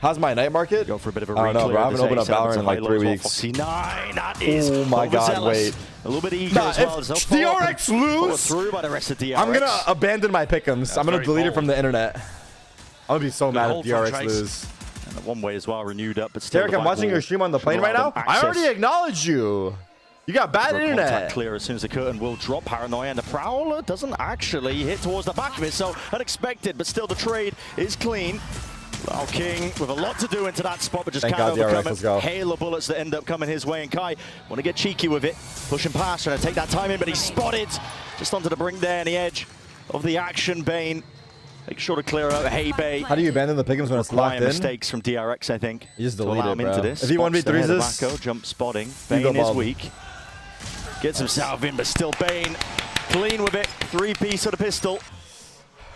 How's my night market? Go for a bit of a I don't know, bro. I haven't opened up Valorant in like 3 weeks. Foxy 9, that is oh my god, wait. A little bit eager as well. If DRX lose, through by the rest of DRX. I'm going to abandon my pick'ems. I'm going to delete it from the internet. I'm going to be so mad if DRX lose. And the one way as well, renewed up, but still. Tarik, I'm watching your stream on the plane right now. I already acknowledged you. You got bad internet. Clear as soon as the curtain will drop. Paranoia, and the Prowler doesn't actually hit towards the back of it, so unexpected, but still the trade is clean. Wow, King with a lot to do into that spot, but just can't overcome it. Hail of bullets that end up coming his way, and Kai want to get cheeky with it, pushing past, trying to take that time in, but he's spotted just onto the brink there on the edge of the action. Bane make sure to clear out Hey Bay. How do you abandon the pick'ems when it's locked in? Mistakes from DRX, I think. You just delete it, bro. Into this. If he 1v3s this, jump spotting. Bane is weak. Gets himself in, but still Bane clean with it. 3-piece of the pistol.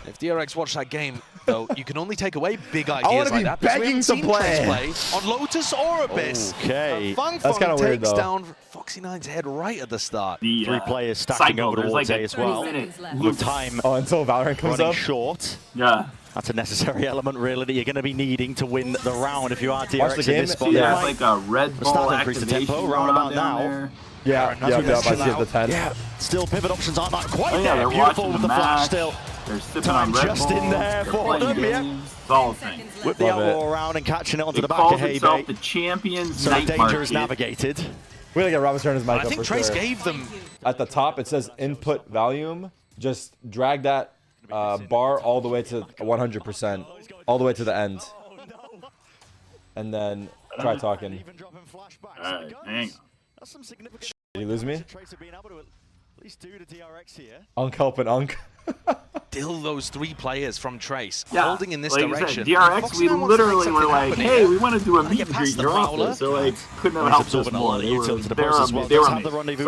If DRX watched that game, though, you can only take away big ideas like that. I want to be begging to play on Lotus or Abyss. Okay. Fung That's kind of weird, takes though. Down Foxy 9's head right at the start. The 3 players stacking over towards A as well. With time until Valorant comes running up. short. Yeah. That's a necessary element, really, that you're going to be needing to win the round if you are DRX Watch the game. in this spot. Yeah, it's like a Red Bull activation the tempo round about now. There. Yeah, I see at the 10. Yeah, still pivot options aren't quite yeah, there. Beautiful with the flash still. They're sipping Time on Red just Bull. in there for them, yeah. It's all a thing. Whip the elbow around and catching it onto the back of Hey Bay. The champions so night danger is navigated. We're going to get Robin's turn his mic up. I think Trace gave them. At the top, it says input volume. Just drag that bar all the way to 100%. All the way to the end. And then try talking. Alright, hang on. Did you lose me? Unk helping Unk. Still those 3 players from Trace holding in this like direction. Said, DRX, we literally were like, hey, we want to do a meet and greet. You're off, so like, couldn't have helped us more. They were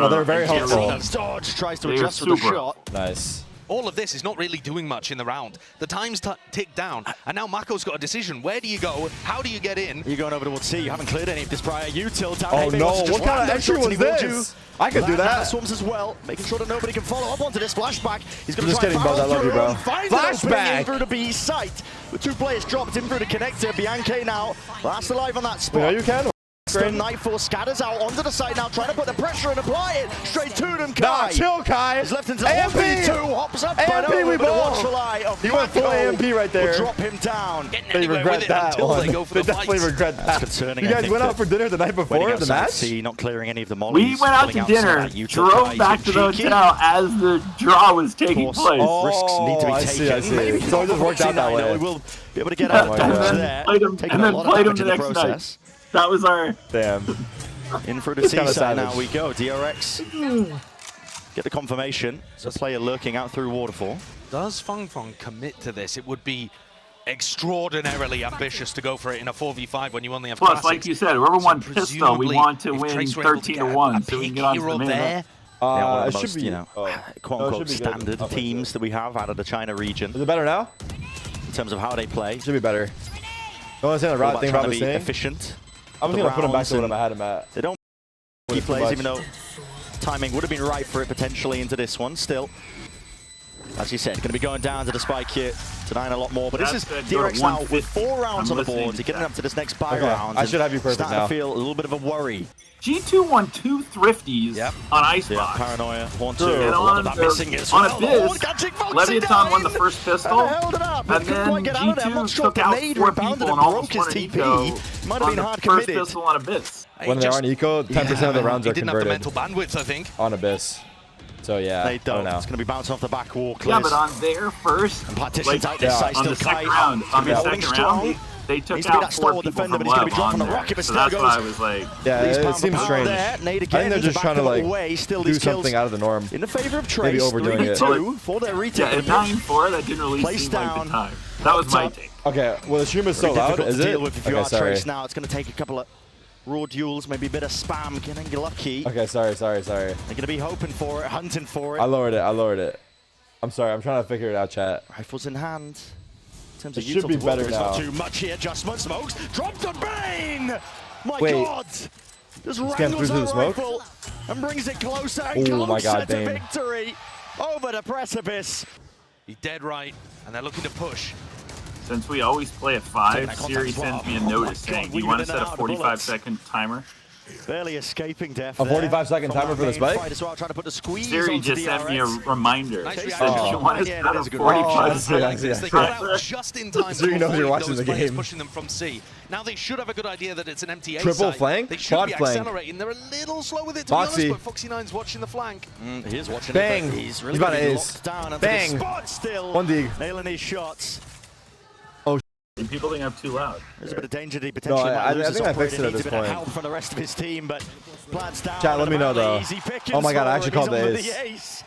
they're very helpful. Dodge tries to adjust with the shot. Nice. All of this is not really doing much in the round. The time's tick down, and now Mako's got a decision. Where do you go? How do you get in? You're going over towards C. You haven't cleared any of this prior. Util down. Oh no, what kind of entry was this? I could do that. Swarms as well, making sure that nobody can follow up onto this flashback. He's going to try and follow through. I love you, bro. Flashback through the B site. With 2 players dropped in through the connector. Bianca now last alive on that spot. Yeah, you can. Nightfall scatters out onto the side now, trying to put the pressure and apply it straight to them. Kai. Nah, chill, Kai. He's left into the AMP. 1v2, hops up, AMP, we ball. He went full AMP right there. Will drop him down. They regret that one. They go for they the definitely regret that. Concerning. You guys went out for dinner the night before the match? Not clearing any of the mollies. We went out to dinner, drove back to the hotel as the draw was taking place. Risks need to be taken. I see. So it just worked out that way. We'll be able to get out of there. And then played him the next night. That was our... Damn. In for the C side now we go. DRX get the confirmation. So player lurking out through Waterfall. Does Fung commit to this? It would be extraordinarily ambitious to go for it in a 4v5 when you only have classics. Like you said, whoever won pistol, we want to win 13-1 so we can get on to the main event. It should be, quote-unquote standard teams that we have out of the China region. Is it better now? In terms of how they play. Should be better. Don't understand the right thing about saying. Efficient. I'm just going to put him back to what I had him at. They don't key plays, even though timing would have been right for it potentially into this one. Still, as you said, going to be going down to the spike here, denying a lot more. But this is DRX now with 4 rounds on the board to getting up to this next buy round. I should have you perfect now. Starting to feel a little bit of a worry. G2 won 2 thrifties on Icebox. Paranoia, Horn 2, and on Abyss, Leviathan won the first pistol, and then G2 took out 4 people and almost won an eco on the first pistol on Abyss. When they're on eco, 10% of the rounds are converted. He didn't have the mental bandwidth, I think. On Abyss. So yeah, they don't. It's going to be bouncing off the back wall. Yeah, but on their first, and partitions out this side, on the second round, they took out 4 people from Lev on there, so that's why I was like... Yeah, it seems strange. I think they're just trying to like do something out of the norm. In the favor of Trace, maybe overdoing it. For their retake. Yeah, at 9-4, that didn't really seem like the time. That was my take. Okay, well the stream is so loud, is it? If you are Trace now, it's going to take a couple of raw duels, maybe a bit of spam, getting lucky. Okay, sorry. They're going to be hoping for it, hunting for it. I lowered it. I'm sorry, I'm trying to figure it out, chat. Rifles in hand. It should be better now. Not too much here, adjustment, smokes, dropped the Bane! My God! Just wrangles that rifle and brings it closer and closer to victory over the precipice. He's dead right, and they're looking to push. Since we always play at 5, Siri sends me a notice saying, "Do you want to set a 45-second timer?" Barely escaping death. A 45-second timer for the spike? Well, trying to put the squeeze Siri just DRX. sent me a reminder. Nice Said, reaction. "You want to Yeah, set that is a a good 45-second They got out just in time. So you know you're watching those the players game. Pushing them from C. Now they should have a good idea that it's an empty A Triple site. flank? They should Quad be flank. accelerating. They're a little slow with it, to Foxy. be honest, but Foxy9's watching the flank. He is watching Bang. it, but he's really He's about to getting ace. locked down onto Bang. the spot still. One dig. Nailing these shots. And people think I'm too loud. There's a bit of danger that he potentially No, might lose I this think I fixed operator. it at Needs this a bit of point. help from the rest of his team, but plans down. Chat, let me know, though. Easy pickings Oh my God, I for actually him. called He's the on with ace.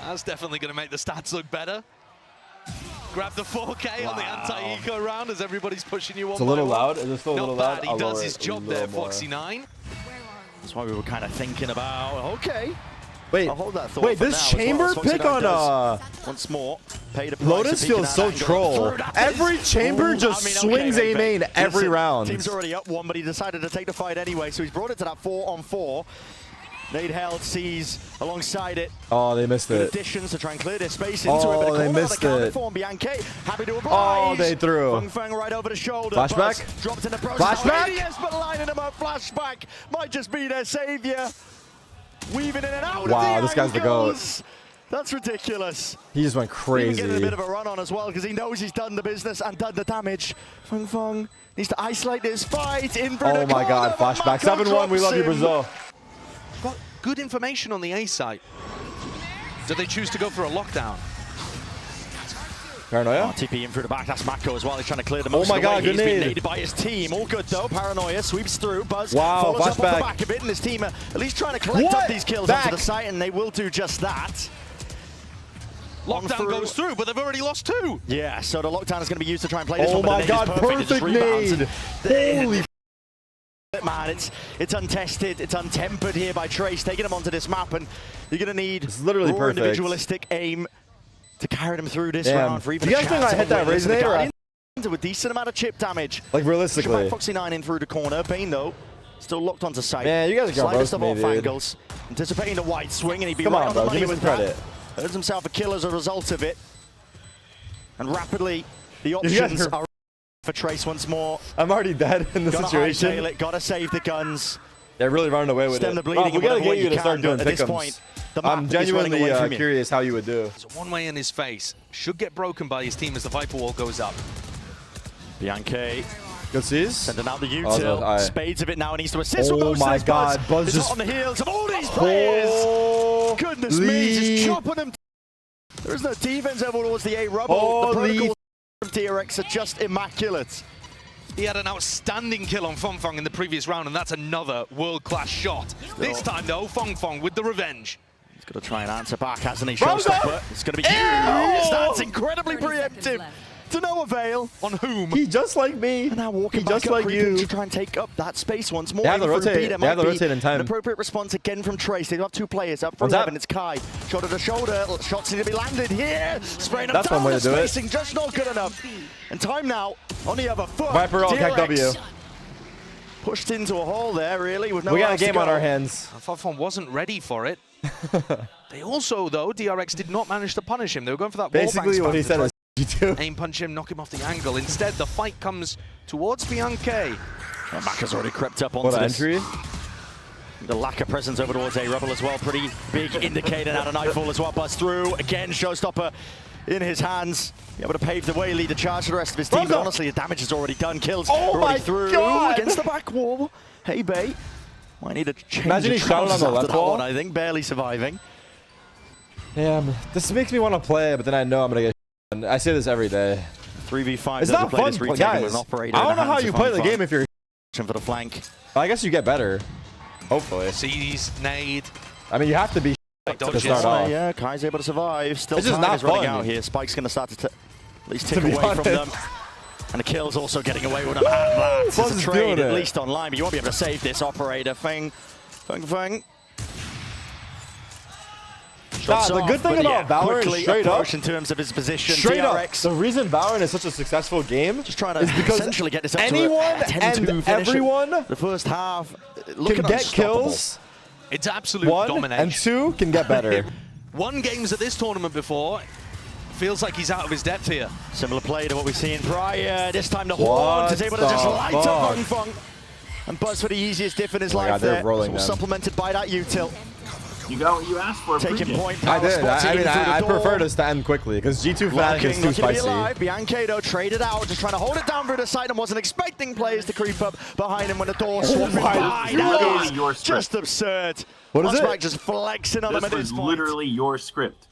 That's definitely going to make the stats look better. Grab the 4K on the anti-eco round as everybody's pushing you on. It's a little loud. Is it still a little loud? Not bad. I'll He does lower his it a job there, little more. Foxy9. That's why we were kind of thinking about, okay. Wait, I'll hold that thought wait, for this now as chamber well, as pick Foxy9 on does. Once more, paid a price Lotus of peeking feels out so angle. troll. Through that Every is- chamber Ooh, just I mean, swings okay, A main but every listen, round. Team's already up one, but he decided to take the fight anyway, so he's brought it to that 4-on-4. Nade held, sees alongside it. Oh, they missed Good it. additions to try and clear this space into it. Oh, But they corner missed on the it. counter for Bianchi. Happy to oblige. Oh, they threw. Feng Feng right over the shoulder. Flashback? Buzz dropped in the process. Flashback? Yes, but lining him up. Flashback might just be their savior. Weaving in and out Wow, of the this guy's the GOAT. angles. That's ridiculous. He just went Even crazy. getting a bit of a run on as well because he knows he's done the business and done the damage. Feng Feng needs to isolate this fight. In Oh my God, flashback. 7-1, we love you, Brazil. Got good information on the A site. Do they choose to go for a lockdown? Paranoia? TP in through the back. That's Mako as well. He's trying to clear the Oh most my of the way. God, good He's been nade. naded by his team. All good though. Paranoia sweeps through. Buzz Wow, follows up off the flashback. back of it, and his team are at least trying to collect What? up these kills Back. onto the site, and they will do just that. Lockdown goes through, but they've already lost 2. Yeah, so the lockdown is going to be used to try and play this Oh one. but my the nade is God, perfect. It just perfect rebounds. nade. Holy Man, it's untested, it's untempered here by Trace, taking him onto this map, and you're going to need It's literally raw perfect. individualistic aim to carry them through this Damn. round for even Do you a guys think chance I hit of a that win. Listen, the Raze nade or Guardians with a decent amount of chip damage. Like realistically. Foxy9 in through the corner. Bane though, still locked onto sight. Man, you guys are gonna Slightest roast of me, off dude. angles. Anticipating the wide swing, and he'd be Come right on, on the bro. money Give me with some that. credit. Earns himself a kill as a result of it. And rapidly, the You guys options are- are for Trace once more. I'm already dead in the Gotta situation. hightail it, gotta save the guns. They're really running away with Stem it. the bleeding Rob, we in gotta whatever way get you to you start can, doing but at this point, pick'ems. the map I'm is running genuinely away from you. curious how you would do. There's one way in his face. Should get broken by his team as the Viper wall goes up. Bianchi Good sees. sending out the Oh, util. no, Spades of it now, and needs to assist Oh with both my sides. God, Buzz is just- on the heels of all these players. Oh, Goodness me, he's just chopping them. There is no defense over towards the A rubble. The Holy protocols from DRX are just immaculate. He had an outstanding kill on Feng Feng in the previous round, and that's another world-class shot. This time, though, Feng Feng with the revenge. He's got to try and answer back, hasn't he? Buzz up! Showstopper. It's going to be huge. That's incredibly preemptive. To no avail. On whom? he just like me. And now walking He back just up, like creeping you. to try and take up that space once more. They have to In through rotate. B, there They have might to be rotate in time. An appropriate response again from Trace. They have 2 players up from What's up? heaven. It's Kai. Shoulder to shoulder. Shots need to be landed here. Spraying up That's down one way the to do it. spacing, just not good enough. And time now on the other foot. Viper all DRX W. pushed into a hole there, really, with no We got a else to game on go. our hands. Feng Feng wasn't ready for it. They also, though, DRX did not manage to punish him. They were going for that Basically, wallbang what he spam to said try is you do. aim punch him, knock him off the angle. Instead, the fight comes towards Bianchi. Well, Maka's already crept up onto What an this. entry. The lack of presence over towards A Rebel as well. Pretty big indicator now to Nightfall as well. Bust through. Again, Showstopper in his hands. Able to pave the way, lead the charge to the rest of his team. But honestly, the damage is already done. Kills Oh already my through God! against the back wall. Hey, Bay. Might need a change Imagine of he shot it on trousers the after left that wall. one, I think. Barely surviving. Damn, this makes me want to play, but then I know I'm gonna get. I say this every day. 3v5. It's not fun, guys. I don't know how you play the game if you're. For the flank. I guess you get better. Hopefully. Sees, nade. I mean, you have to be to dodges. start off. Yeah, Kai's able to survive. Still It's just time not is running fun. out here. Spike's going to start to at least tick To be away from them. honest. And the kill's also getting away with them. And that's Buzz a is trade, doing at it. least online, but you won't be able to save this operator. Feng. Nah, the good thing about Valorant, quickly straight up, approach in terms of his position. straight DRX up, the reason Valorant is such a successful game just trying to is because essentially get this up anyone to a 10-2 and finish. everyone The first half can looking get unstoppable. kills. It's absolute 1 domination. and 2 can get better. Won games at this tournament before. Feels like he's out of his depth here. Similar play to what we've seen prior. This time the Horns is able to just light up Fung Fung. And Buzz for the easiest diff in his life there. Supplemented by that util. You got what you asked for. Taking point. I did. I prefer this to end quickly because G2 Fnatic is too spicy. Biancato traded out, just trying to hold it down through the side and wasn't expecting players to creep up behind him when the door swung by. That is just absurd. What is it? Just flexing on him at this point. Literally your script.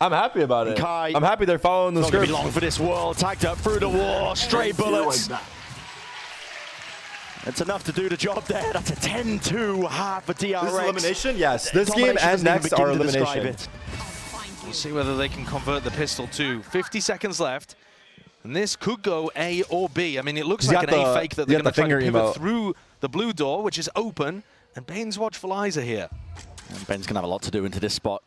I'm happy about it. I'm happy they're following the script. It's not going to be long for this world. Tagged up through the wall. Stray bullets. It's enough to do the job there. That's a 10-2 half for DRX. This is elimination? Yes. This game and next are elimination. We'll see whether they can convert the pistol too. 50 seconds left. And this could go A or B. I mean, it looks like an A fake that they're going to try to pivot through the blue door, which is open. And Bane's watch for Liza here. And Ben's going to have a lot to do into this spot.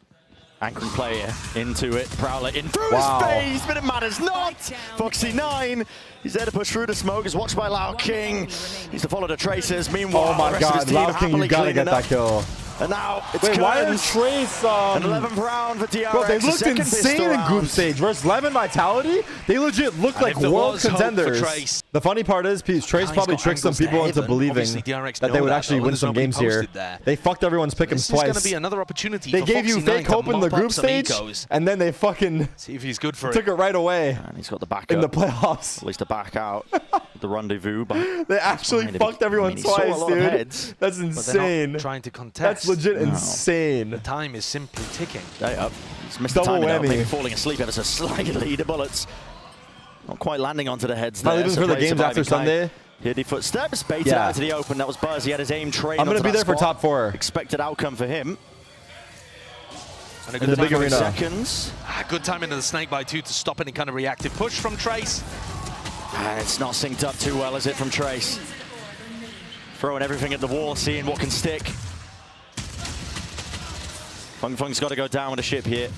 Anchoring player into it. Prowler in through his face, but it matters not. Foxy9, he's there to push through the smoke. Is watched by Lao King. He's to follow the Tracers. Meanwhile, oh my God, Lao King, you gotta get that kill. And now it's Wait, why is Trace an 11th round for DRX? Bro, they looked insane in group stage. Versus Lemon Vitality, they legit look like world contenders. The funny part is, Trace probably tricked some people into believing that they would actually win some games here. They fucked everyone's pick'ems twice. This is going to be another opportunity. They gave you fake hope in the group stage, and then they fucking see if he's good for took it right away. And he's got the back in the playoffs. At least the back out. The rendezvous. But they actually fucked everyone twice, dude. That's insane. Trying to contest. That's legit insane. The time is simply ticking. He's missed the timing out, maybe falling asleep ever so slightly. The bullets not quite landing onto the heads there. Not even for the games after Sunday. Here the footsteps, baited out to the open. That was Buzz. He had his aim trained. I'm going to be there for top 4. Expected outcome for him. And a good in the big arena. Seconds. Good time into the snakebite too to stop any kind of reactive push from Trace. And it's not synced up too well, is it, from Trace? Throwing everything at the wall, seeing what can stick. Fung Fung's got to go down with the ship here.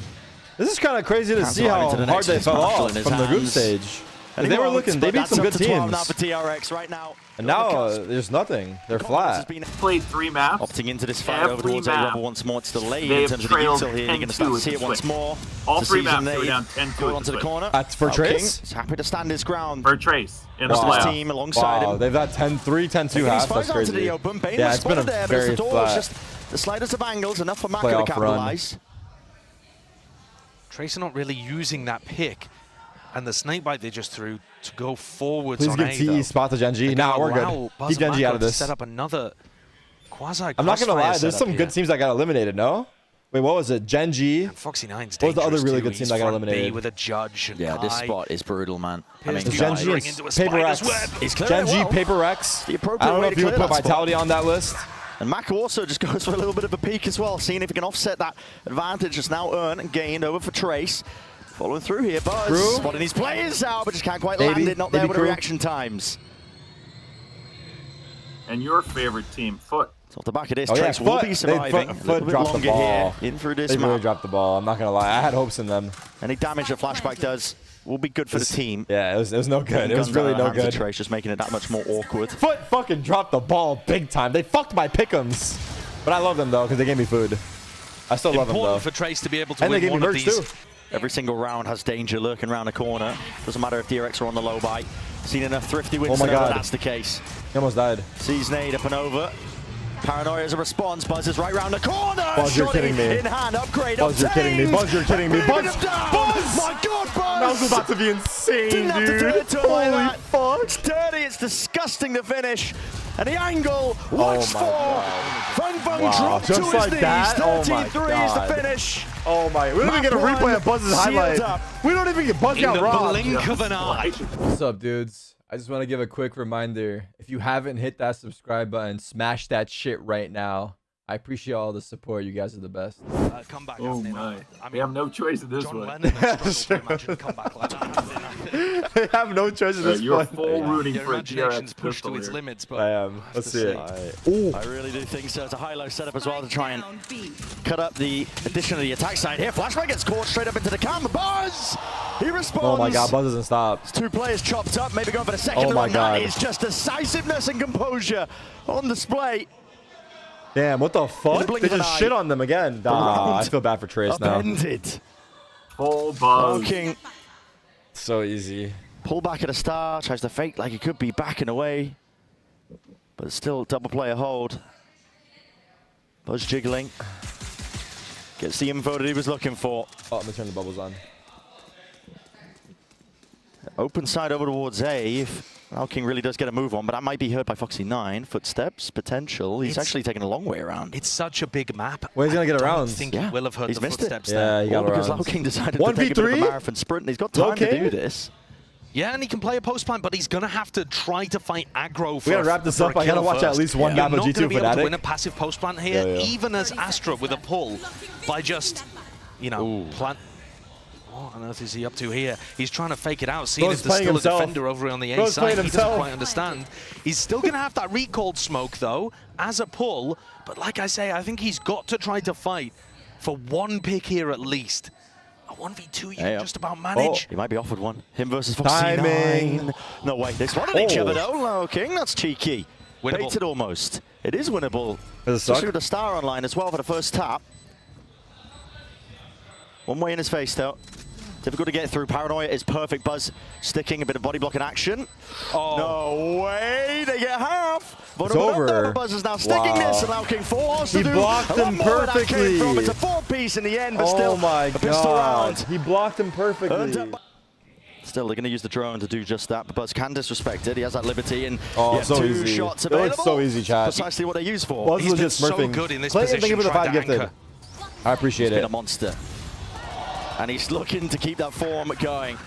This is kind of crazy to see how hard they fell off from the group stage. They were looking, they beat some good teams. Now for DRX right now. And now there's nothing. They're flat. Played 3 maps. Opting into this fight over towards A-Rumble once more. It's delayed in terms of the util here. You're going to start to see it once more. All 3 maps go down 10-2. Go onto the corner. That's for Trace? He's happy to stand his ground. For Trace. In the his team alongside him. They've got 10-3, 10-2 half. That's crazy. Yeah, it's been a very flat. The slightest of angles, enough for Mako to capitalize. Trace are not really using that pick. And the snakebite they just threw to go forwards Please on give A, TE spot to Genji. Nah, we're good. Keep Genji out of this. Set up another quasi. I'm not gonna lie, there's some good teams that got eliminated. No, wait, what was it? Genji. And Foxy9's what was the other really good team that got eliminated? With a judge. And yeah, this spot is brutal, man. I mean, Genji and Paper X. Genji, Paper X. I don't know if you would put Vitality on that list. And Mako also just goes for a little bit of a peek as well, seeing if he can offset that advantage that's now earned and gained over for Trace. Following through here, Buzz spotting these players out, but just can't quite land it. Not there with the reaction times. And your favorite team, Foot. So off the back of this, Trace will be surviving. Foot dropped the ball. In through this they really dropped the ball. I'm not gonna lie, I had hopes in them. Any damage that Flashback does will be good for the team. Yeah, it was no good. It was really no good. Trace just making it that much more awkward. Foot fucking dropped the ball big time. They fucked my pick'ems, but I love them though because they gave me food. I still love them though. Important for Trace to be able to win one of these. Too. Every single round has danger lurking around the corner. Doesn't matter if DRX are on the low buy. Seen enough thrifty wins to know that that's the case. He almost died. Sees nade up and over. Paranoia as a response. Buzz is right round the corner. Buzz, you're kidding me. In hand, upgrade. Buzz, you're kidding me. Buzz, you're kidding me. Buzz, Buzz! My God, Buzz! That was about to be insane, dude. Holy fuck! It's dirty. It's disgusting to finish. And the angle, watch for Fung Fung dropped to his knees. 33 is the finish. Oh my! We don't even get a replay of Buzz's highlight. We don't even get Buzz got robbed. In the blink of an eye. What's up, dudes? I just want to give a quick reminder. If you haven't hit that subscribe button, smash that shit right now. I appreciate all the support. You guys are the best. Come back, oh my! We have no choice in this one. They have no choice in this one. You're full rooting for DRX pushed to its limits, but I am. Let's see it. I really do think so. It's a high-low setup as well to try and cut up the addition of the attack side here. Flashback gets caught straight up into the camera. Buzz! He responds. Oh my God, Buzz doesn't stop. It's 2 players chopped up, maybe going for the second. Oh my God. That is just decisiveness and composure on display. Damn, what the fuck? They just shit on them again. I feel bad for Trace now. Full buzz. King. So easy. Pull back at the start, tries to fake like he could be backing away. But still double player hold. Buzz jiggling. Gets the info that he was looking for. Oh, let me turn the bubbles on. Open side over towards A. If King really does get a move on, but that might be heard by Foxy9. Footsteps, potential. He's actually taking a long way around. It's such a big map. Well, he's going to get around. I think he will have heard the footsteps there. Yeah, he got because around. King decided to take a bit of a marathon sprint, and he's got time to do this. Yeah, and he can play a post plan, but he's going to have to try to fight aggro for we got to wrap this up. I got to watch at least one map of G2 for You're not going to be able to win a passive post plant here, even as Astra with a pull, by just, you know, plant. What on earth is he up to here? He's trying to fake it out, seeing if there's still a defender over on the A side. He doesn't quite understand. He's still going to have that recalled smoke, though, as a pull. But like I say, I think he's got to try to fight for one pick here at least. A 1v2 you can just about manage. He might be offered one. Him versus Foxy9. No way. They spotted each other, though. King, that's cheeky. Winnable. Baited almost. It is winnable. Especially with the star online as well for the first tap. One way in his face, though. Difficult to get through. Paranoia is perfect. Buzz sticking a bit of body blocking action. Oh. No way. They get half. It's over. Buzz is now sticking this, and King forced to do. He blocked him perfectly. It's a 4-piece in the end, but still my a pistol round. He blocked him perfectly. Still, they're going to use the drone to do just that, but Buzz can disrespect it. He has that liberty, and so 2 easy. shots available. It's so easy, chat. Precisely what they use for. He's been so good in this position. I appreciate it. He's been a monster. And he's looking to keep that form going.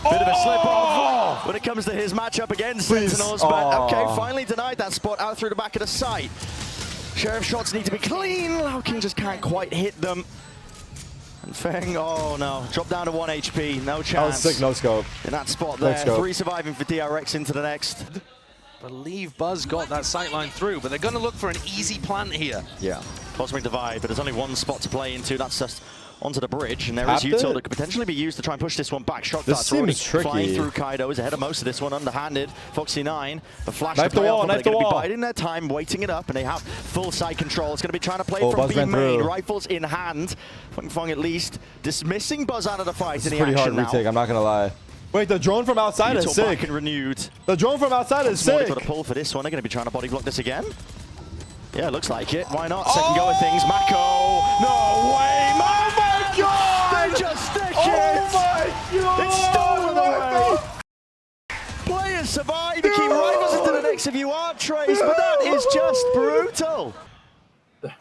Bit of a slip-off when it comes to his matchup against Sentinels, but okay, finally denied that spot out through the back of the site. Sheriff shots need to be clean. King just can't quite hit them. And Feng, oh no, dropped down to 1 HP, no chance. That was sick, no scope. In that spot there, 3 surviving for DRX into the next. I believe Buzz got that sightline through, but they're going to look for an easy plant here. Yeah, Cosmic Divide, but there's only one spot to play into. That's just onto the bridge, and there is util that could potentially be used to try and push this one back. Shock darts already flying through Kaido. Is ahead of most of this one, underhanded. Foxy9, the flash to play off, but they're going to be biding their time, waiting it up, and they have full side control. It's going to be trying to play from B main, rifles in hand. Feng at least dismissing Buzz out of the fight. It's a pretty hard retake, I'm not going to lie. Wait, the drone from outside is sick. And renewed. The drone from outside is sick. Got a pull for this one. They're going to be trying to body block this again. Yeah, looks like it. Why not? Second go of things. Mako. No way. Oh my God! They just stick it. Oh my God! It's stolen away. Players survive. They keep rivals into the next if you are Trace, but that is just brutal.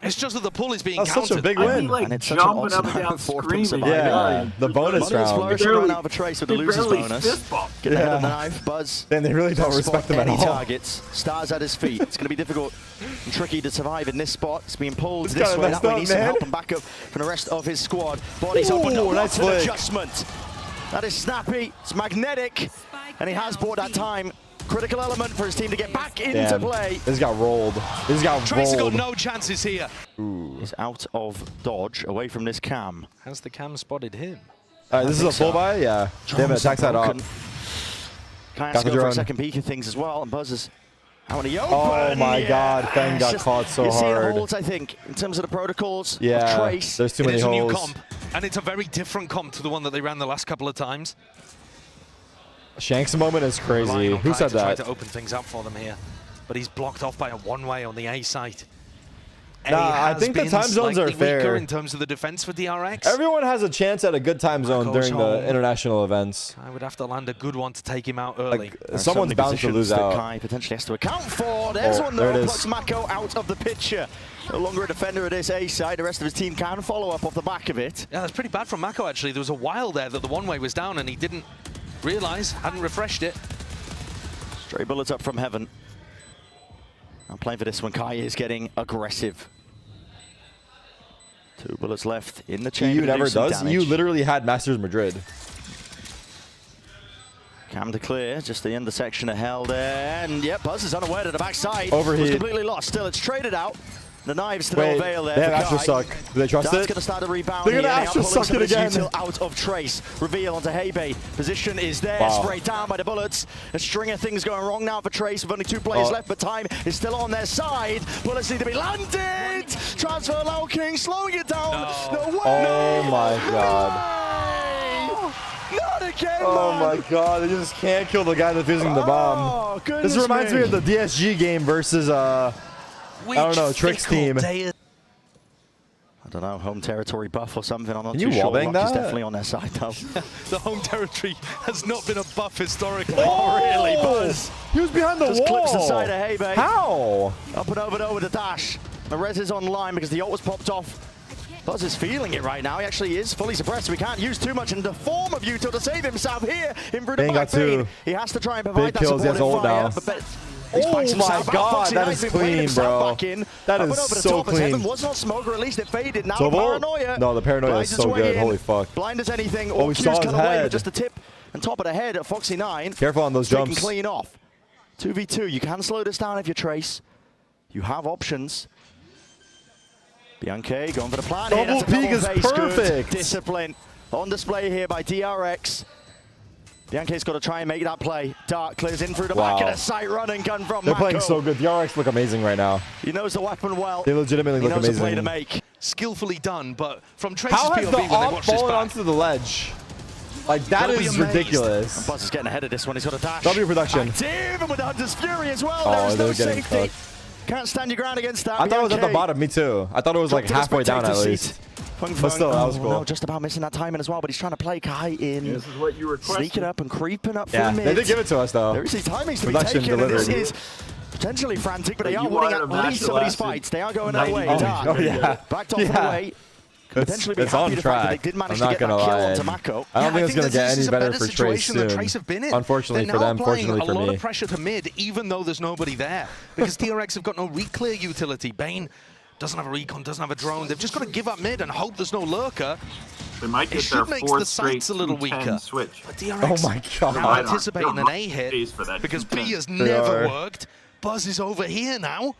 It's just that the pull is being counted. That's such a big win. Like, and it's jumping up and down screaming. Yeah, the bonus round. Right now for Trace with the losers bonus. Get ahead of the knife, Buzz. Then they really don't respect him at all. Targets. Stars at his feet. It's going to be difficult and tricky to survive in this spot. It's being pulled this way. That way needs some help and backup from the rest of his squad. Bodies open. Nice adjustment. That is snappy. It's magnetic. And he has bought that time. Critical element for his team to get back into play. This got rolled. This got rolled. Trace has got no chances here. He's out of dodge, away from this cam. Has the cam spotted him? This is a full buy? Yeah. Damn it, attack that up. Got the drone for a second peek of things as well, and Buzz is out in the open. Oh my God, Feng got caught so hard. You're seeing holds, I think, in terms of the protocols of Trace. There's too many holds. It is a new comp, and it's a very different comp to the one that they ran the last couple of times. Shank's moment is crazy. Who said that? Try to open things up for them here, but he's blocked off by a one-way on the A site. Nah, I think the time zones are fair in terms of the defense for DRX. Everyone has a chance at a good time zone during the international events. I would have to land a good one to take him out early. Like, someone's bound to lose out. Kai potentially has to account for. There's one that plucks Mako out of the picture. No longer a defender at this A side. The rest of his team can follow up off the back of it. Yeah, that's pretty bad from Mako, actually. There was a while there that the one-way was down and he didn't realize, hadn't refreshed it. Stray bullets up from heaven. I'm playing for this one. Kai is getting aggressive. 2 bullets left in the chamber. EU never does. EU literally had Masters Madrid. Cam to clear, just the intersection of hell there. And yep, Buzz is unaware to the backside. Overheat. Was completely lost. Still, it's traded out. The knives to no avail there. They have Astro Suck. Do they trust it? That's going to start a rebound. They're going to Astro Suck it again. Out of Trace. Reveal onto Hebe. Position is there. Sprayed down by the bullets. A string of things going wrong now for Trace with only 2 players left, but time is still on their side. Bullets need to be landed. Transfer King slowing it down. No way. Oh my God. again, Oh man. my god, they just can't kill the guy that's using the bomb. This reminds me of the DSG game versus, I don't know, Tric's team. I don't know, home territory buff or something. I'm not too sure. Wallbang that? He's definitely on their side, though. The home territory has not been a buff historically. Oh, really, Buzz? He was behind the wall. Clips the side of Hay-Bay. How? Up and over with the dash. The res is online because the ult was popped off. Buzz is feeling it right now. He actually is fully suppressed, so he can't use too much in the form of Yuto to save himself here in through the back. He has to try and provide that supportive fire. Oh my god, that is clean, bro. That is so clean. Heaven was not smoke, or at least it faded. Now Paranoia. No, the Paranoia is so good. Holy fuck. Blind as anything. Oh, we saw his head. Just the tip and top of the head at Foxy9. Careful on those jumps. Clean off. 2v2. You can slow this down if you're Trace. You have options. Bianchi going for the plan. Double peek is perfect. Good discipline on display here by DRX. Bianchi's got to try and make that play. Dark clears in through the back and a sight run and gun from They're playing so good. DRX look amazing right now. He knows the weapon well. They legitimately look amazing. He knows the play to make. Skillfully done, but from Trace's POV, when they watch this back. onto the ledge? Like, that is ridiculous. And Buzz is getting ahead of this one. He's got a dash. W production. Active, and with the Hunter's Fury as well. Oh, there is no getting safety. cooked. Can't stand your ground against that. I thought it was at the bottom, me too. I thought it was like halfway down at least. But still, that was cool. No, just about missing that timing as well, but he's trying to play Kai in. This is what you requested. Sneaking up and creeping up yeah, from mid. they did give it to us though. There is these timings to be taken, and this is potentially frantic, but they are winning at least some of these fights. They are going their way. Oh yeah. Backed off the way. Potentially be it's happy on the track. fact that they did manage I'm to not get gonna that kill lie. onto Mako. I don't think it's going to get any better for Trace soon. Unfortunately for them, fortunately for me. A lot of pressure to mid, even though there's nobody there. Because DRX have got no re-clear utility. Bane doesn't have a recon, doesn't have a drone. They've just got to give up mid and hope there's no lurker. They might get their fourth straight a little weaker. Switch. But DRX oh my god. now anticipating an A hit because B has never worked. Buzz is over here now.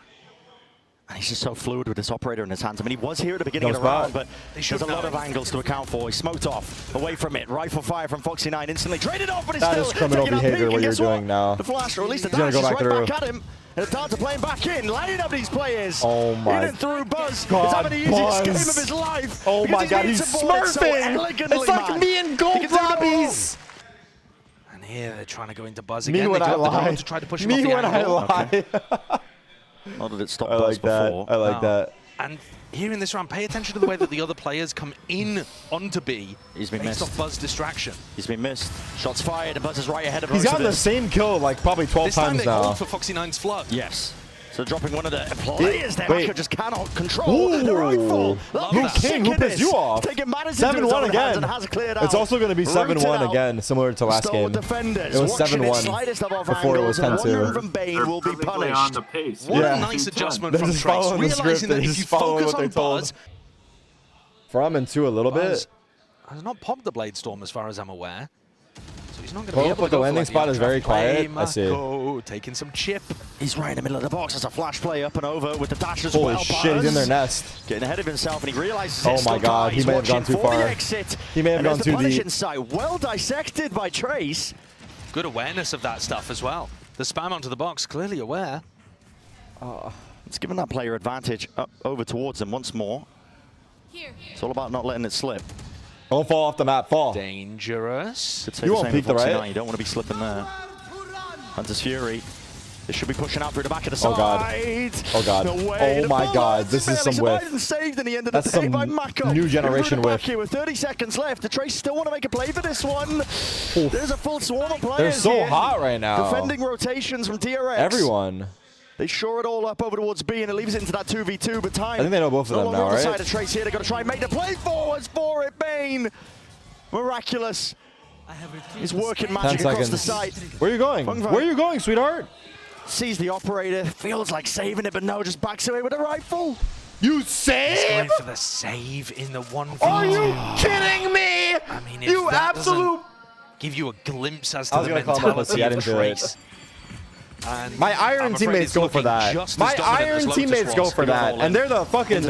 And he's just so fluid with this operator in his hands. I mean, he was here at the beginning of the round, but there's a lot of angles to account for. He's smoked off, away from it. Rifle fire from Foxy9 instantly. Traded off, but he's still criminal behavior what you're doing now. The flash, or at least the dash, is right back at him. And it's down to playing back in, lining up these players. Oh my in and through Buzz. god, He's having the easiest game of his life. Oh my god, he's smurfing. So it's like me in gold lobbies. And here they're trying to go into Buzz again. Me when I lie. To try to push him off the when angle. I lie. Not that it stopped Buzz before. I like that. And here in this round, pay attention to the way that the other players come in onto B. He's been based missed. off Buzz distraction. He's been missed. Shots fired, and Buzz is right ahead of him. He's gotten the same kill like probably 12 times this now. time they called for Foxy9's flood. Yes. So dropping one of the players there, Mako just cannot control the rifle. Who pissed you off? 7-1 again. It's also going to be 7-1 again, similar to last game. It was 7-1 before it was 10-2. What a nice adjustment from Trace, realizing that if you focus on Buzz... From and to a little bit. Has not popped the Blade Storm as far as I'm aware. So he's not going to be able but to the landing spot is very quiet. I see. Taking some chip. He's right in the middle of the box. There's a flash play up and over with the dash as well. Holy shit, he's in their nest. Getting ahead of himself, and he realizes oh my god, he may have gone too far. He may have gone too deep. Well dissected by Trace. Good awareness of that stuff as well. The spam onto the box, clearly aware. It's given that player advantage up over towards him once more. It's all about not letting it slip. Don't fall off the map, fall. Dangerous. You won't peek the right. You don't want to be slipping there. Hunter's Fury. They should be pushing out through the back of the side. Oh god. Oh god. Oh my god. This is some whiff. Saved in the end of That's the day some by Mako. new generation whiff. Here with 30 seconds left. The Trace still want to make a play for this one. Oof. There's a full swarm of players. They're so here. hot right now. Defending rotations from DRX. Everyone. They shore it all up over towards B, and it leaves it into that 2v2, but time. I think they know both of them now, right? Side of Trace here. They've got to try and make the play forwards for it, Bane. Miraculous. He's working magic across the site. Where are you going? Where are you going, sweetheart? Sees the operator, feels like saving it, but no, just backs away with a rifle. You save? He's going for the save in the 1v2. Are you kidding me? I mean, if you that absolute... give you a glimpse as to the mentality of Trace. My Iron teammates go for that. My Iron teammates go for that. And they're the fucking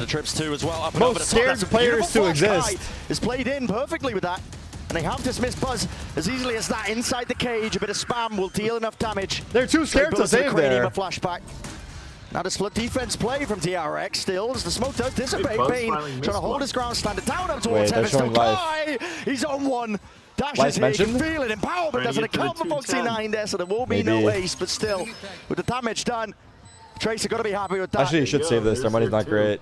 most scared players to exist. Is played in perfectly with that. And they have dismissed Buzz as easily as that inside the cage. A bit of spam will deal enough damage. They're too scared to save there. Flashback. Now the split defense play from DRX still as the smoke does dissipate. Bane trying to hold his ground, stand it down up towards Heaven. Still Kai. He's on one. Dashes here, you can feel it. Empowerment doesn't account for Foxy9 there, so there will be no ace, but still, with the damage done, Trace have got to be happy with that. Actually, you should save this. Their money's not great.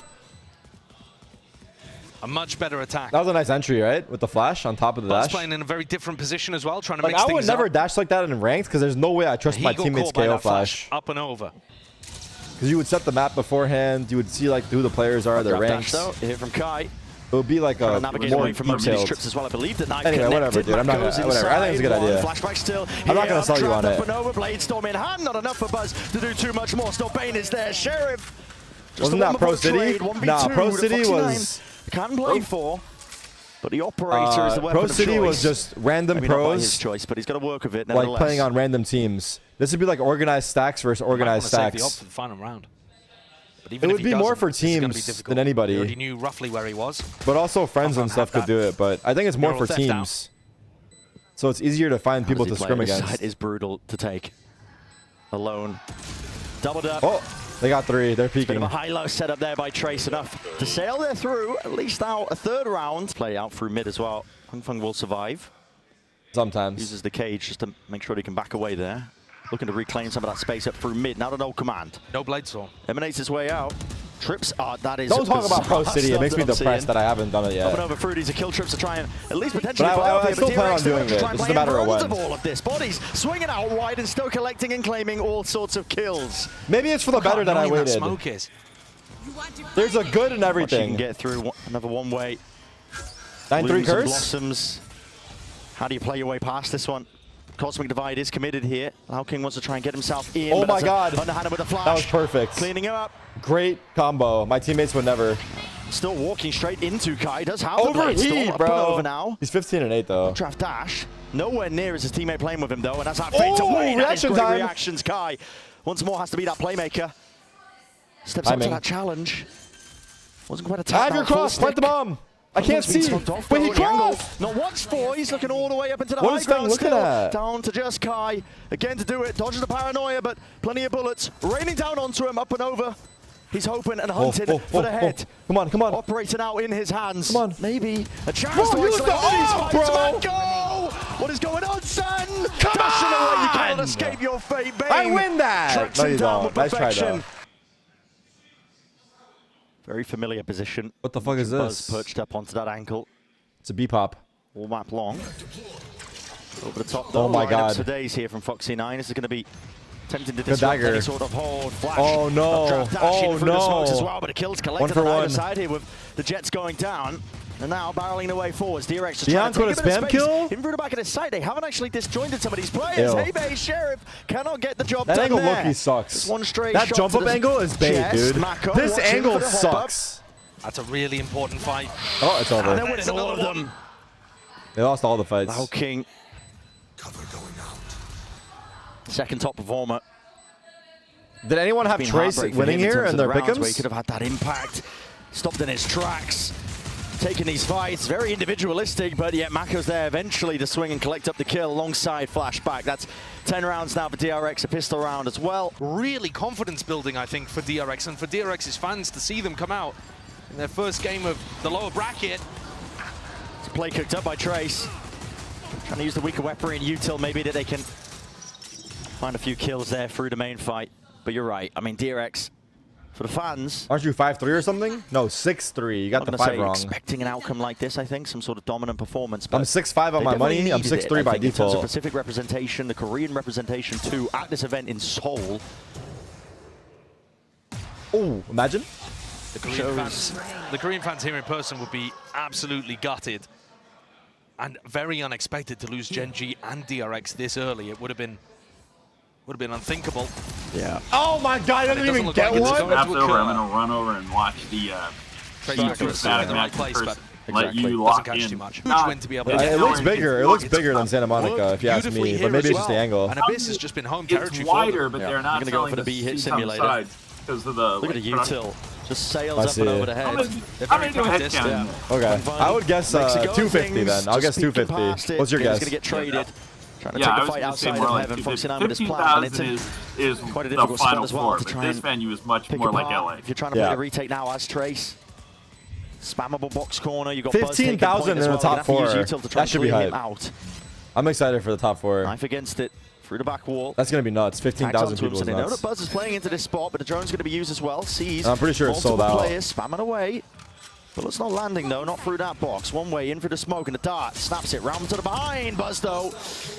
A much better attack. That was a nice entry, right? With the flash on top of the dash. Playing in a very different position as well, trying to mix things up. I would never dash like that in ranked because there's no way I trust my teammates' KO flash. Up and over. Because you would set the map beforehand. You would see like who the players are, their ranks. Here from Kai. It would be like a more detailed. As well. I believe that anyway, whatever, dude. I'm not gonna, whatever. I think it's a good idea. Flashback still. I'm not gonna sell you on it. Blade Storm in hand, not enough for Buzz to do too much more. Still, Bane is there. Sheriff. Wasn't that Pro City? Nah, Pro City was. Can play for, but the operator is the weapon Pro City was just random pros. His choice, but he's got to work with it. Like playing on random teams. This would be like organized stacks versus organized stacks. Save the op for the final round. It would be more for teams than anybody. He already knew roughly where he was. But also friends and stuff could do it. But I think it's more for teams. So it's easier to find people to scrim against. It is brutal to take. Alone. Doubled up. Oh, they got 3. They're peeking. Bit of a high-low setup there by Trace. Enough to sail there through. At least out a 3rd round. Play out through mid as well. Hung will survive. Sometimes. Uses the cage just to make sure he can back away there. Looking to reclaim some of that space up through mid. Now to no command. No blade storm. Emanates his way out. Trips. That is. Don't talk about Pro City. It makes me depressed that I haven't done it yet. Up and over Fruities a kill trips to try and at least potentially. But I still plan on doing it. It's just a matter of when. All of this. Bodies swinging out wide and still collecting and claiming all sorts of kills. Maybe it's for the better that I waited. Smoke is. There's a good in everything. You can get through another one way. 9-3 curse. Blossoms. How do you play your way past this one? Cosmic Divide is committed here. Lao King wants to try and get himself in. Oh my god. Underhanded with a flash. That was perfect. Cleaning him up. Great combo. My teammates would never. Still walking straight into Kai. Does have overheat, bro. Over now. He's 15 and 8 though. Draft dash. Nowhere near is his teammate playing with him though, and that's that fades away. Reaction time. Reactions. Kai once more has to be that playmaker. Steps up to that challenge. Wasn't quite a tap. I have your cross. Plant the bomb. I can't see. Wait, he crossed! Not watch for. He's looking all the way up into the high ground. What is looking at? Down to just Kai. Again to do it. Dodges the paranoia, but plenty of bullets. Raining down onto him, up and over. He's hoping and hunting for the head. Come on, come on. Operating out in his hands. Come on. Maybe a chance bro, to use the arm, bro! Go! What is going on, son? Come Dashing on! away. You cannot escape your fate, Bane. I win that! No, you don't. Nice try, though. Very familiar position. What the fuck is this? Buzz perched up onto that ankle. It's a B-pop. All map long. Over the top, though. Oh my god. For days here from Foxy9. This is going to be tempting to disrupt disrupt any sort of hold. Flash. Oh no. Oh no. The smokes as well, but a kill's collected on either side here with the Jets going down. And now barreling the way forwards. DRX just trying to take a spam kill? In through the back of his side. They haven't actually disjointed some of these players. Hey, Bay Sheriff cannot get the job done there. That angle there. Loki sucks. One straight that shot jump up angle is bait, dude. Mako this angle sucks. That's a really important fight. Oh, it's over. And they're winning all of them. They lost all the fights. Lao King. Cover going out. Second top performer. Did anyone have Trace winning here in their pick'ems? He could have had that impact. Stopped in his tracks. Taking these fights. Very individualistic, but yet Mako's there eventually to swing and collect up the kill alongside Flashback. That's 10 rounds now for DRX, a pistol round as well. Really confidence building, I think, for DRX and for DRX's fans to see them come out in their first game of the lower bracket. It's a play cooked up by Trace. Trying to use the weaker weaponry and util maybe that they can find a few kills there through the main fight. But you're right. I mean, DRX, for the fans... Aren't you 5-3 or something? No, 6-3. You got the 5 wrong. Expecting an outcome like this, I think. Some sort of dominant performance. But I'm 6-5 on my money. I'm 6-3 by default. In terms of Pacific representation, the Korean representation too, at this event in Seoul. Oh, imagine. The Korean fans here in person would be absolutely gutted. And very unexpected to lose Gen G and DRX this early. It would have been unthinkable. Yeah. Oh my god, I didn't even get one. After I'm gonna run over and watch the let you lock in. Too much. Huge win to be able to it looks bigger. It looks bigger than Santa Monica, if you ask me. But maybe it's just the angle. And Abyss has just been home territory. It's wider, but they're not going to go for the B-hit simulator. Because of the look at the util. Just sails up and over the head. They're very practiced. Okay. I would guess 250 then. I'll guess 250. What's your guess? Going to get traded. Trying to take the fight outside of heaven. Foxy9 with his plan. And is quite a difficult spot as well to try this venue is much more like LA. If you're trying to play a retake now as Trace. Spammable box corner. You got 15,000 in the top 4. That should be hype. I'm excited for the top 4. Knife against it. Through the back wall. That's going to be nuts. 15,000 people is nuts. They know that Buzz is playing into this spot, but the drone's going to be used as well. Sees I'm pretty sure it's sold out. Players spamming away. Bullets not landing though, not through that box. One way in for the smoke and the dart. Snaps it round to the behind. Buzz though,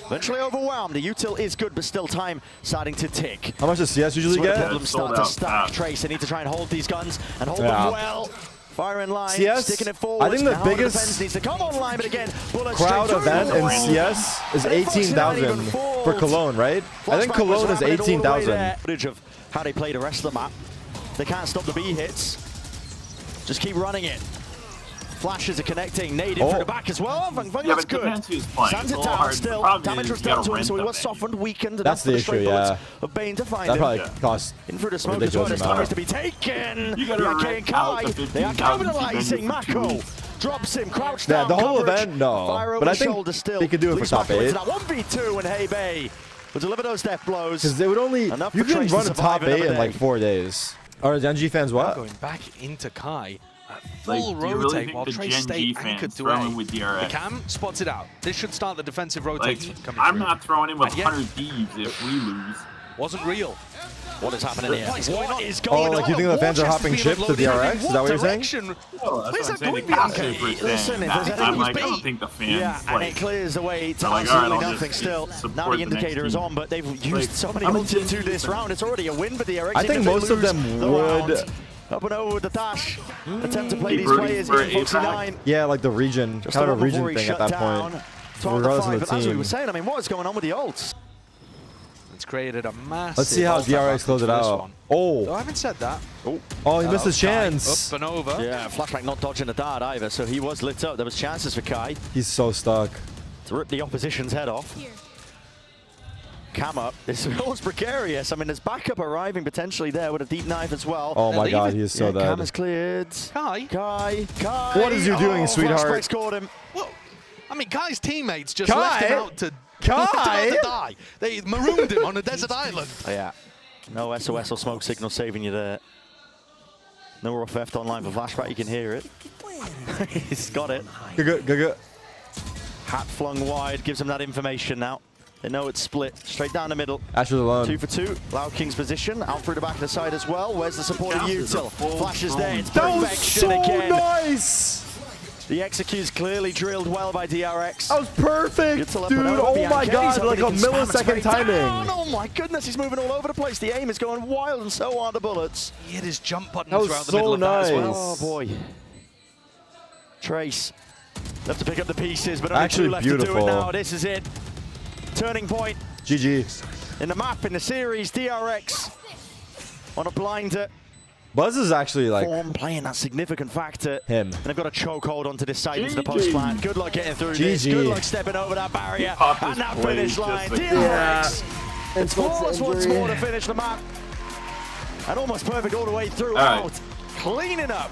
eventually overwhelmed. The util is good, but still time starting to tick. How much does CS usually get? Problems start to stack. Trace, they need to try and hold these guns and hold them well. Fire in line, CS, sticking it forward. I think the biggest needs to come online, but again, crowd event in CS is 18,000 for Cologne, right? I think Cologne is 18,000. Footage of how they play the rest of the map. They can't stop the B hits. Just keep running it. Flashes are connecting. Nade in through the back as well. That's good. Stands it down still. Damage was done to him, so he was softened, weakened. That's the issue, yeah. Of Bane to find that him. probably cost in through the smoke as well. There's time to be taken. DRK and Kai. They are capitalizing. Mako drops him. Crouched down. The whole coverage. event, no. Fire But I still. think they could do it for top 8. 1v2 and Hey Bay will deliver those death blows. Because they would only, you can run a top 8 in like 4 days. Are the NG fans what? Going back into Kai. Full rotate while Trace stay anchored to A. With DRX? The cam spots it out. This should start the defensive rotation coming I'm through. not throwing in with 100 thieves if we lose. Wasn't real. What is happening here? What is going on? Like you think the fans are hopping ship to DRX? Is that what you're saying? Well, that's what I'm saying. Listen, I'm like, I don't think the fans. Yeah, and it clears the way to like, absolutely right, nothing still. Now the indicator is on, but they've used so many ults into this round. It's already a win for DRX. I think most of them would. Up and over with the dash. Attempt to play these players in 49. Yeah, like the region. Kind of a region thing at that point. Regardless of the team. As we were saying, I mean, what is going on with the ults? It's created a massive. Let's see how DRX close it out. Oh, I haven't said that. Oh, he missed his chance. Up and over. Yeah, Flashback not dodging the dart either, so he was lit up. There was chances for Kai. He's so stuck. To rip the opposition's head off. Cam up. This is almost precarious. I mean, there's backup arriving potentially there with a deep knife as well. Oh my god, he is so dead. Cam is cleared. Kai. What is you doing, sweetheart? Flashback scored him. Well, I mean, Kai's teammates just left him out to die. They marooned him on a desert island. Oh, yeah. No SOS or smoke signal saving you there. No rough F online for Flashback. You can hear it. He's got it. Good. Hat flung wide. Gives him that information now. They know it's split. Straight down the middle. Asher's alone. 2 for 2. Loud King's position. Out through the back of the side as well. Where's the support of Util? Flashes there. It's perfection again. Nice! The execute's clearly drilled well by DRX. That was perfect, dude. Oh my god, like a millisecond timing. Oh my goodness, he's moving all over the place. The aim is going wild, and so are the bullets. He hit his jump button throughout the middle of that as well. Oh boy. Trace. Have to pick up the pieces, but only actually 2 left beautiful. to do it now. This is it. Turning point. GG. In the map, in the series, DRX on a blinder. Buzz is actually like form playing that significant factor. Him. And they've got a chokehold onto this side into the post plant. Good luck getting through this. Good luck stepping over that barrier. And that finish line. DRX. It's flawless once more to finish the map. And almost perfect all the way throughout. Cleaning up